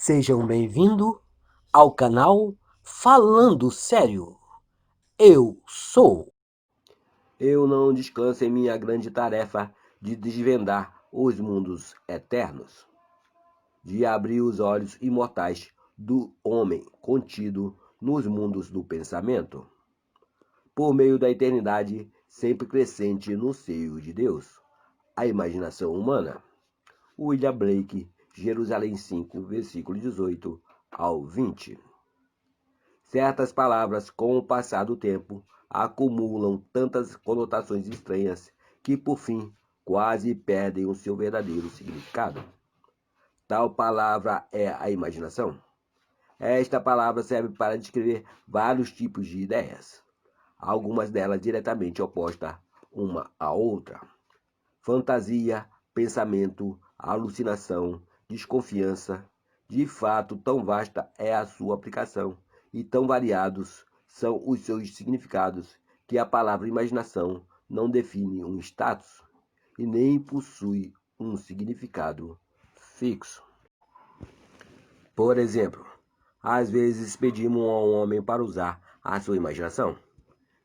Sejam bem-vindos ao canal Falando Sério. Eu não descanso em minha grande tarefa de desvendar os mundos eternos, de abrir os olhos imortais do homem contido nos mundos do pensamento, por meio da eternidade sempre crescente no seio de Deus, a imaginação humana. William Blake, Jerusalém 5, versículo 18 ao 20. Certas palavras, com o passar do tempo, acumulam tantas conotações estranhas que, por fim, quase perdem o seu verdadeiro significado. Tal palavra é a imaginação. Esta palavra serve para descrever vários tipos de ideias, algumas delas diretamente opostas uma à outra. Fantasia, pensamento, alucinação, desconfiança. De fato, tão vasta é a sua aplicação e tão variados são os seus significados que a palavra imaginação não define um status e nem possui um significado fixo. Por exemplo, às vezes pedimos a um homem para usar a sua imaginação,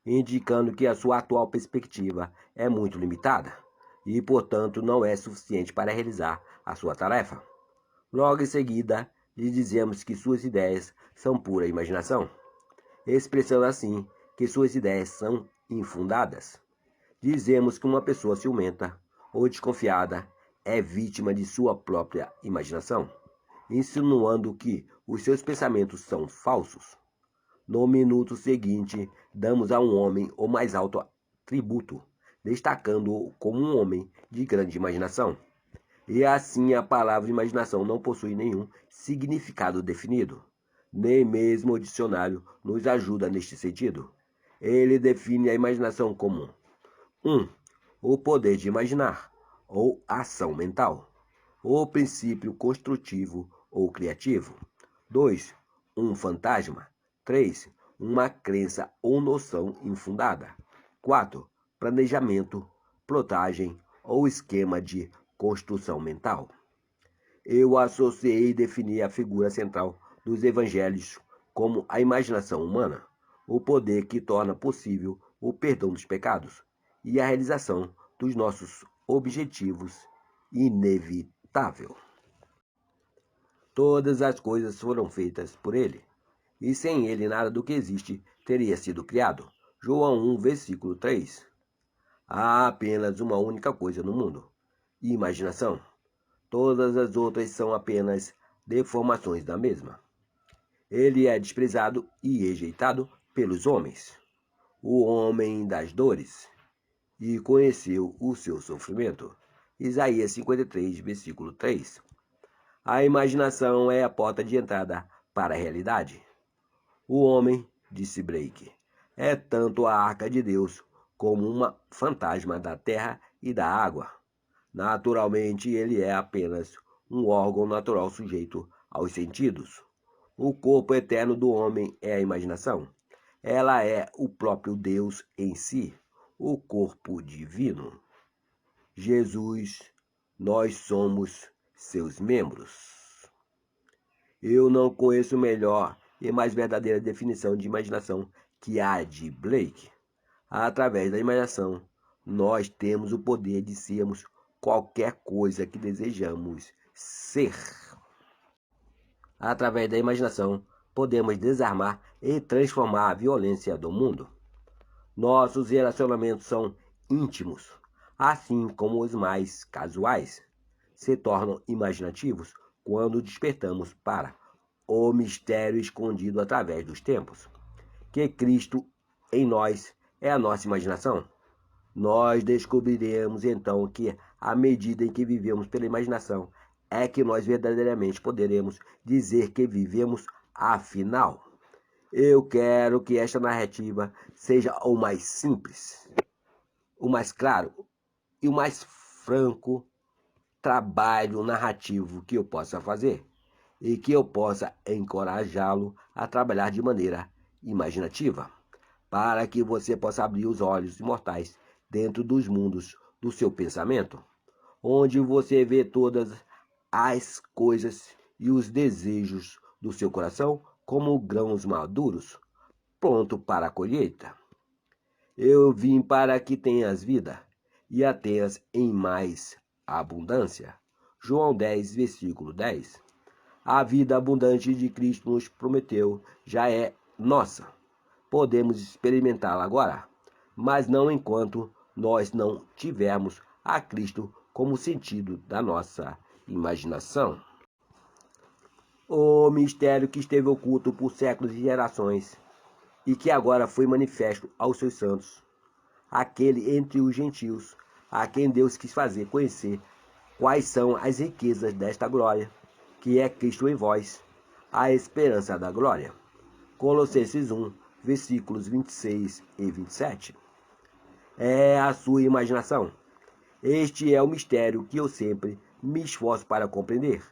indicando que a sua atual perspectiva é muito limitada e, portanto, não é suficiente para realizar a sua tarefa. Logo em seguida, lhe dizemos que suas ideias são pura imaginação, expressando assim que suas ideias são infundadas. Dizemos que uma pessoa ciumenta ou desconfiada é vítima de sua própria imaginação, insinuando que os seus pensamentos são falsos. No minuto seguinte, damos a um homem o mais alto tributo, destacando-o como um homem de grande imaginação. E assim a palavra imaginação não possui nenhum significado definido. Nem mesmo o dicionário nos ajuda neste sentido. Ele define a imaginação como 1. O poder de imaginar, ou ação mental. O princípio construtivo ou criativo. 2. Um fantasma. 3. Uma crença ou noção infundada. 4. Planejamento, plotagem ou esquema de construção mental. Eu associei e defini a figura central dos evangelhos como a imaginação humana, o poder que torna possível o perdão dos pecados e a realização dos nossos objetivos inevitável. Todas as coisas foram feitas por ele, e sem ele nada do que existe teria sido criado. João 1, versículo 3. Há apenas uma única coisa no mundo: imaginação. Todas as outras são apenas deformações da mesma. Ele é desprezado e rejeitado pelos homens, o homem das dores, e conheceu o seu sofrimento. Isaías 53, versículo 3. A imaginação é a porta de entrada para a realidade. O homem, disse Blake, é tanto a arca de Deus como uma fantasma da terra e da água. Naturalmente, ele é apenas um órgão natural sujeito aos sentidos. O corpo eterno do homem é a imaginação. Ela é o próprio Deus em si, o corpo divino. Jesus, nós somos seus membros. Eu não conheço melhor e mais verdadeira definição de imaginação que a de Blake. Através da imaginação, nós temos o poder de sermos qualquer coisa que desejamos ser. Através da imaginação, podemos desarmar e transformar a violência do mundo. Nossos relacionamentos são íntimos, assim como os mais casuais. Se tornam imaginativos quando despertamos para o mistério escondido através dos tempos, que Cristo em nós é a nossa imaginação. Nós descobriremos então que, à medida em que vivemos pela imaginação, é que nós verdadeiramente poderemos dizer que vivemos afinal. Eu quero que esta narrativa seja o mais simples, o mais claro e o mais franco trabalho narrativo que eu possa fazer e que eu possa encorajá-lo a trabalhar de maneira imaginativa, para que você possa abrir os olhos imortais dentro dos mundos do seu pensamento, onde você vê todas as coisas e os desejos do seu coração como grãos maduros, pronto para a colheita. Eu vim para que tenhas vida, e a tenhas em mais abundância. João 10, versículo 10. A vida abundante de Cristo nos prometeu já é nossa. Podemos experimentá-la agora, mas não enquanto nós não tivermos a Cristo como sentido da nossa imaginação. O mistério que esteve oculto por séculos e gerações e que agora foi manifesto aos seus santos, aquele entre os gentios, a quem Deus quis fazer conhecer quais são as riquezas desta glória, que é Cristo em vós, a esperança da glória. Colossenses 1, versículos 26 e 27. É a sua imaginação. Este é o mistério que eu sempre me esforço para compreender,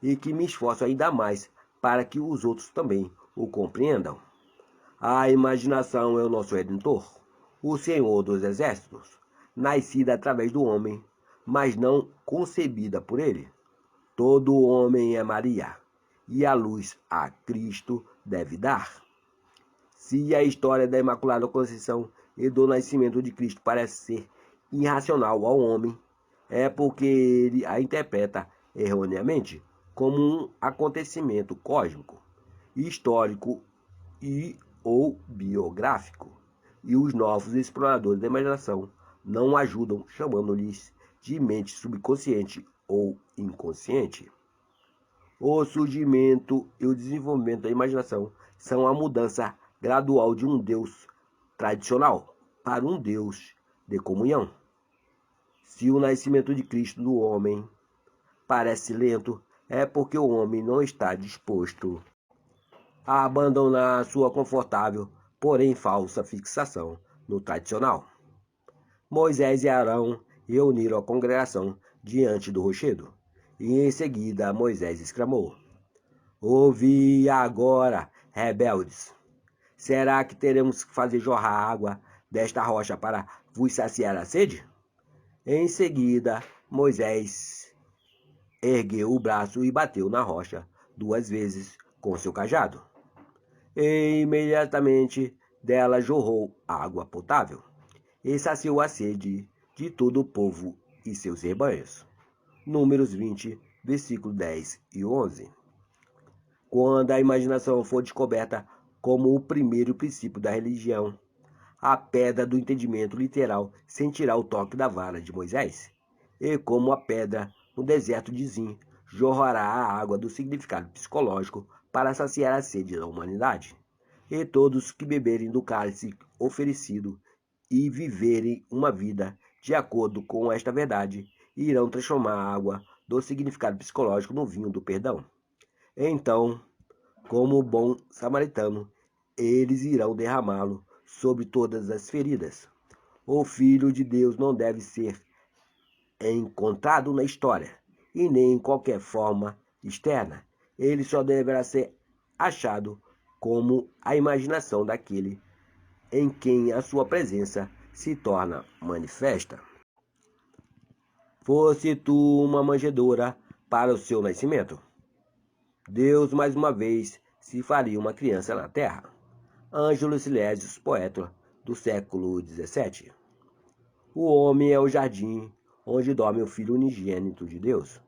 e que me esforço ainda mais para que os outros também o compreendam. A imaginação é o nosso Redentor, o Senhor dos Exércitos, nascida através do homem, mas não concebida por ele. Todo homem é Maria, e a luz a Cristo deve dar. Se a história da Imaculada Conceição e do nascimento de Cristo parece ser irracional ao homem, é porque ele a interpreta erroneamente como um acontecimento cósmico, histórico e ou biográfico. E os novos exploradores da imaginação não ajudam, chamando-lhes de mente subconsciente ou inconsciente. O surgimento e o desenvolvimento da imaginação são a mudança gradual de um Deus tradicional para um Deus de comunhão. Se o nascimento de Cristo do homem parece lento, é porque o homem não está disposto a abandonar sua confortável, porém falsa fixação no tradicional. Moisés e Arão reuniram a congregação diante do rochedo, e em seguida Moisés exclamou: Ouvi agora, rebeldes! Será que teremos que fazer jorrar água desta rocha para vos saciar a sede? Em seguida, Moisés ergueu o braço e bateu na rocha 2 vezes com seu cajado. E imediatamente dela jorrou água potável, e saciou a sede de todo o povo e seus rebanhos. Números 20, versículos 10 e 11. Quando a imaginação for descoberta como o primeiro princípio da religião, a pedra do entendimento literal sentirá o toque da vara de Moisés, e como a pedra no deserto de Zin, jorrará a água do significado psicológico para saciar a sede da humanidade. E todos que beberem do cálice oferecido e viverem uma vida de acordo com esta verdade, irão transformar a água do significado psicológico no vinho do perdão. Então, como bom samaritano, eles irão derramá-lo sobre todas as feridas. O Filho de Deus não deve ser encontrado na história, e nem em qualquer forma externa. Ele só deverá ser achado como a imaginação daquele em quem a sua presença se torna manifesta. Fosse tu uma manjedoura para o seu nascimento, Deus mais uma vez se faria uma criança na terra. Ângelo Silésios, poeta do século XVII. O homem é o jardim onde dorme o Filho unigênito de Deus.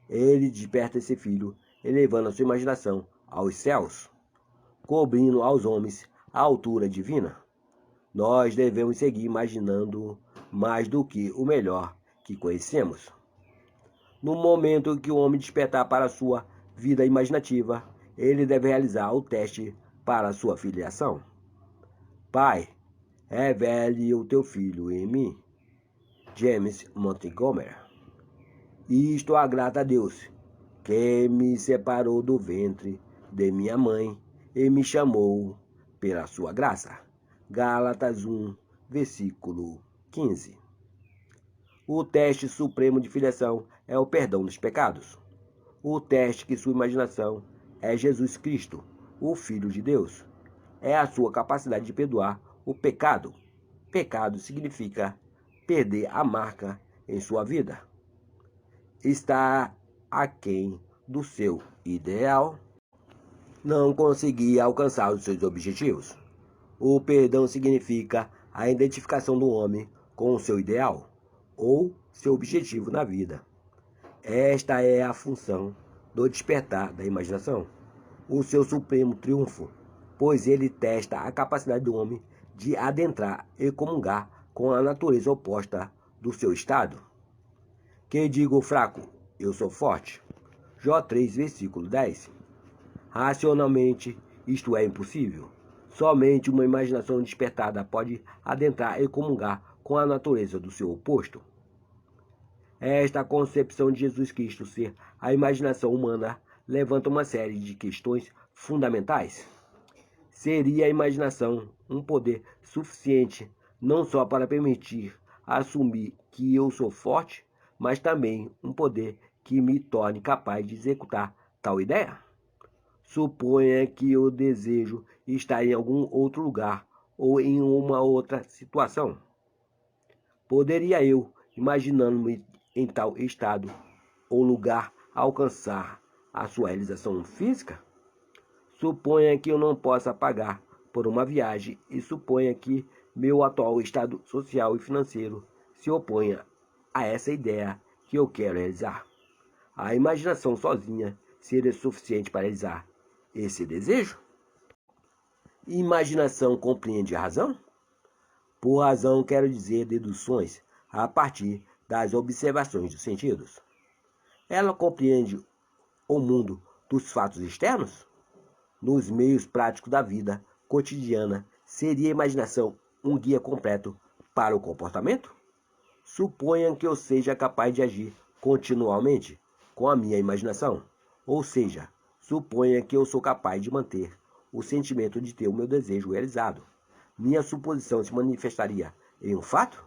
Ele desperta esse Filho, elevando a sua imaginação aos céus, cobrindo aos homens a altura divina. Nós devemos seguir imaginando mais do que o melhor que conhecemos. No momento que o homem despertar para a sua vida imaginativa, ele deve realizar o teste para a sua filiação. Pai, revele o teu filho em mim. James Montgomery. Isto agrada a Deus, que me separou do ventre de minha mãe e me chamou pela sua graça. Gálatas 1, versículo 15. O teste supremo de filiação é o perdão dos pecados. O teste que sua imaginação é Jesus Cristo, o Filho de Deus. É a sua capacidade de perdoar o pecado. Pecado significa perder a marca em sua vida. Está aquém do seu ideal, não conseguia alcançar os seus objetivos. O perdão significa a identificação do homem com o seu ideal ou seu objetivo na vida. Esta é a função do despertar da imaginação, o seu supremo triunfo, pois ele testa a capacidade do homem de adentrar e comungar com a natureza oposta do seu estado. Que diga o fraco, eu sou forte. Jó 3, versículo 10. Racionalmente, isto é impossível. Somente uma imaginação despertada pode adentrar e comungar com a natureza do seu oposto. Esta concepção de Jesus Cristo ser a imaginação humana levanta uma série de questões fundamentais. Seria a imaginação um poder suficiente não só para permitir assumir que eu sou forte, mas também um poder que me torne capaz de executar tal ideia? Suponha que o desejo está em algum outro lugar ou em uma outra situação. Poderia eu, imaginando-me em tal estado ou lugar, alcançar a sua realização física? Suponha que eu não possa pagar por uma viagem e suponha que meu atual estado social e financeiro se oponha a essa ideia que eu quero realizar. A imaginação sozinha seria suficiente para realizar esse desejo? Imaginação compreende a razão? Por razão quero dizer deduções a partir das observações dos sentidos. Ela compreende o mundo dos fatos externos? Nos meios práticos da vida cotidiana, seria a imaginação um guia completo para o comportamento? Suponha que eu seja capaz de agir continuamente com a minha imaginação, ou seja, suponha que eu sou capaz de manter o sentimento de ter o meu desejo realizado. Minha suposição se manifestaria em um fato?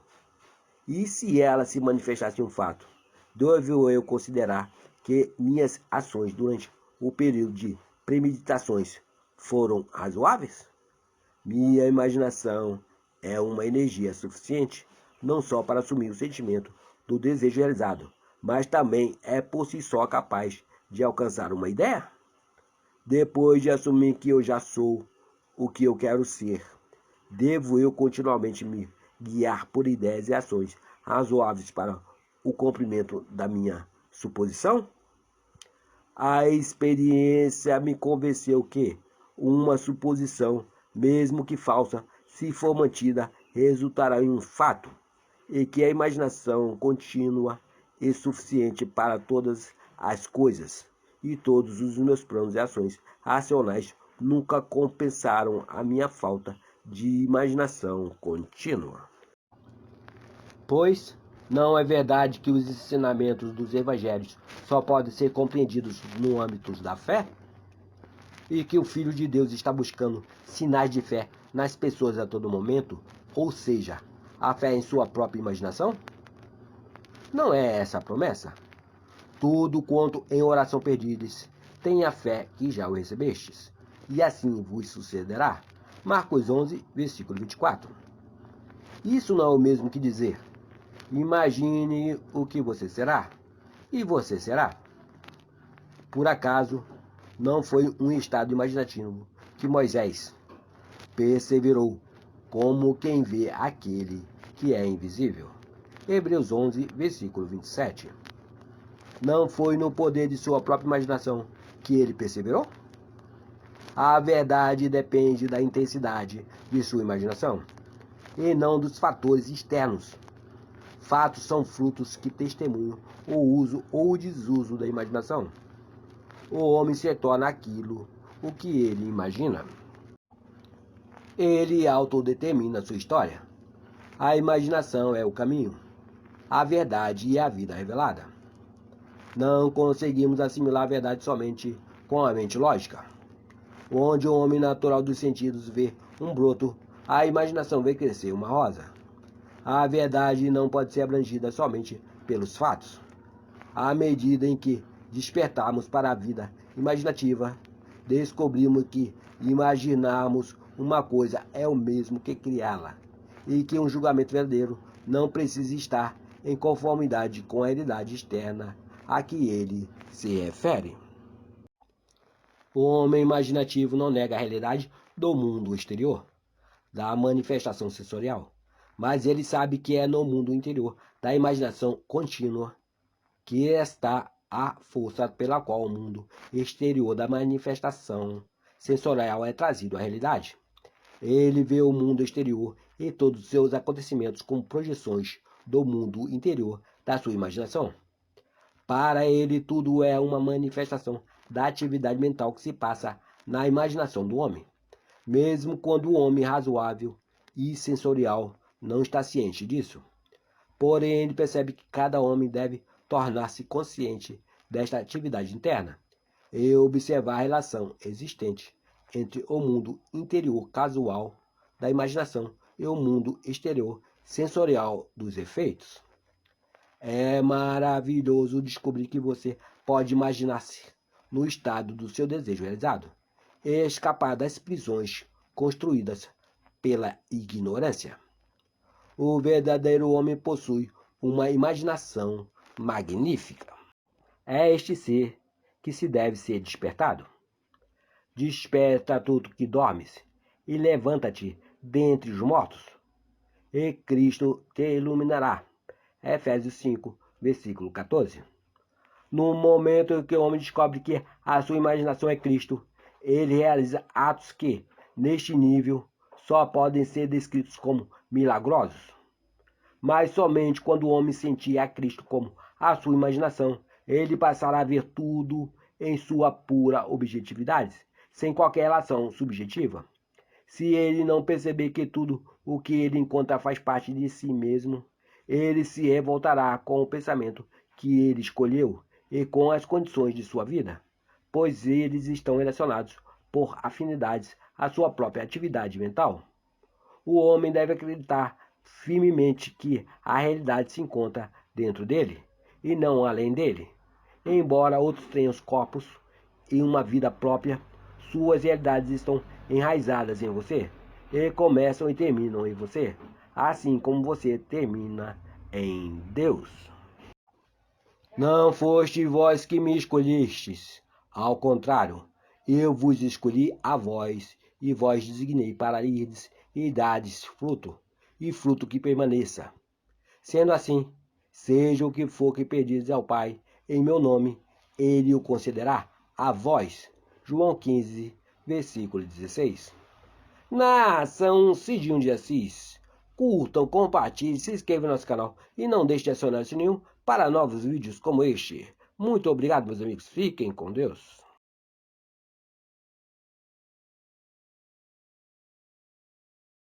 E se ela se manifestasse em um fato, devo eu considerar que minhas ações durante o período de premeditações foram razoáveis? Minha imaginação é uma energia suficiente não só para assumir o sentimento do desejo realizado, mas também é por si só capaz de alcançar uma ideia? Depois de assumir que eu já sou o que eu quero ser, devo eu continuamente me guiar por ideias e ações razoáveis para o cumprimento da minha suposição? A experiência me convenceu que uma suposição, mesmo que falsa, se for mantida, resultará em um fato, e que a imaginação contínua é suficiente para todas as coisas, e todos os meus planos e ações racionais nunca compensaram a minha falta de imaginação contínua. Pois não é verdade que os ensinamentos dos evangelhos só podem ser compreendidos no âmbito da fé? E que o Filho de Deus está buscando sinais de fé nas pessoas a todo momento, ou seja, a fé em sua própria imaginação? Não é essa a promessa? Tudo quanto em oração pedides, tenha fé que já o recebestes, e assim vos sucederá. Marcos 11, versículo 24. Isso não é o mesmo que dizer: imagine o que você será, e você será. Por acaso, não foi um estado imaginativo que Moisés perseverou, como quem vê aquele que é invisível. Hebreus 11, versículo 27. Não foi no poder de sua própria imaginação que ele perseverou? A verdade depende da intensidade de sua imaginação, e não dos fatores externos. Fatos são frutos que testemunham o uso ou o desuso da imaginação. O homem se torna aquilo o que ele imagina. Ele autodetermina sua história. A imaginação é o caminho, a verdade e a vida revelada. Não conseguimos assimilar a verdade somente com a mente lógica. Onde o homem natural dos sentidos vê um broto, a imaginação vê crescer uma rosa. A verdade não pode ser abrangida somente pelos fatos. À medida em que despertarmos para a vida imaginativa, descobrimos que imaginarmos uma coisa é o mesmo que criá-la, e que um julgamento verdadeiro não precisa estar em conformidade com a realidade externa a que ele se refere. O homem imaginativo não nega a realidade do mundo exterior, da manifestação sensorial, mas ele sabe que é no mundo interior da imaginação contínua que está a força pela qual o mundo exterior da manifestação sensorial é trazido à realidade. Ele vê o mundo exterior e todos os seus acontecimentos como projeções do mundo interior da sua imaginação. Para ele, tudo é uma manifestação da atividade mental que se passa na imaginação do homem, mesmo quando o homem razoável e sensorial não está ciente disso. Porém, ele percebe que cada homem deve tornar-se consciente desta atividade interna e observar a relação existente entre o mundo interior casual da imaginação e o mundo exterior sensorial dos efeitos. É maravilhoso descobrir que você pode imaginar-se no estado do seu desejo realizado e escapar das prisões construídas pela ignorância. O verdadeiro homem possui uma imaginação magnífica. É este ser que se deve ser despertado. Desperta tudo que dormes e levanta-te dentre os mortos, e Cristo te iluminará. Efésios 5, versículo 14. No momento em que o homem descobre que a sua imaginação é Cristo, ele realiza atos que, neste nível, só podem ser descritos como milagrosos. Mas somente quando o homem sentir a Cristo como a sua imaginação, ele passará a ver tudo em sua pura objetividade, sem qualquer relação subjetiva. Se ele não perceber que tudo o que ele encontra faz parte de si mesmo, ele se revoltará com o pensamento que ele escolheu e com as condições de sua vida, pois eles estão relacionados por afinidades à sua própria atividade mental. O homem deve acreditar firmemente que a realidade se encontra dentro dele e não além dele. Embora outros tenham corpos e uma vida própria, suas realidades estão enraizadas em você e começam e terminam em você, assim como você termina em Deus. Não foste vós que me escolhestes, ao contrário, eu vos escolhi a vós, e vós designei para irdes e dardes fruto, e fruto que permaneça. Sendo assim, seja o que for que pedirdes ao Pai, em meu nome, ele o concederá a vós. João 15, versículo 16. Nação Cidinho de Assis. Curtam, compartilhem, se inscrevam no nosso canal e não deixe de acionar o sininho para novos vídeos como este. Muito obrigado, meus amigos. Fiquem com Deus.